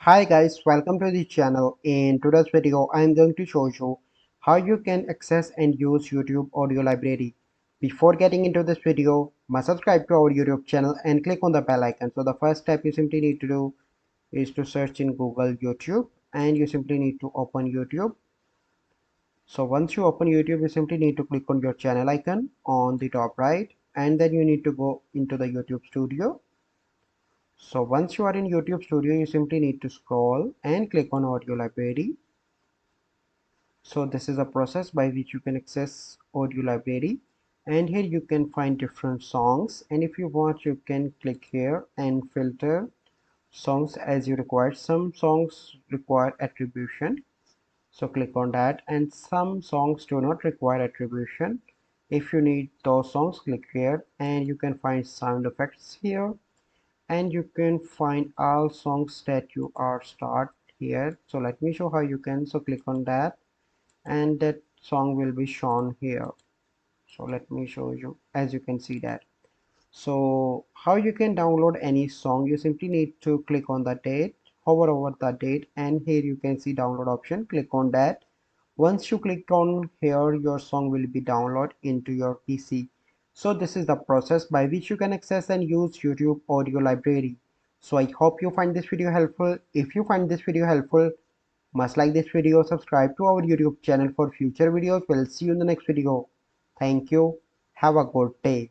Hi guys, welcome to the channel. In today's video, I am going to show you how you can access and use YouTube audio library. Before getting into this video, must subscribe to our YouTube channel and click on the bell icon. So the first step you simply need to do is to search in Google YouTube and you simply need to open YouTube. So once you open YouTube, you simply need to click on your channel icon on the top right and then you need to go into the YouTube studio. So once you are in YouTube Studio, you simply need to scroll and click on Audio Library. So this is a process by which you can access Audio Library, and here you can find different songs, and if you want you can click here and filter songs as you require. Some songs require attribution, so click on that, and some songs do not require attribution. If you need those songs, click here and you can find sound effects here, and you can find all songs that you are start here. So let me show how you can. So click on that and that song will be shown here. So let me show you. As you can see that, so how you can download any song, you simply need to click on the date, hover over the date, and here you can see download option. Click on that. Once you click on here, your song will be downloaded into your PC. So this is the process by which you can access and use YouTube audio library. So I hope you find this video helpful. If you find this video helpful, must like this video, subscribe to our YouTube channel for future videos. We'll see you in the next video. Thank you. Have a good day.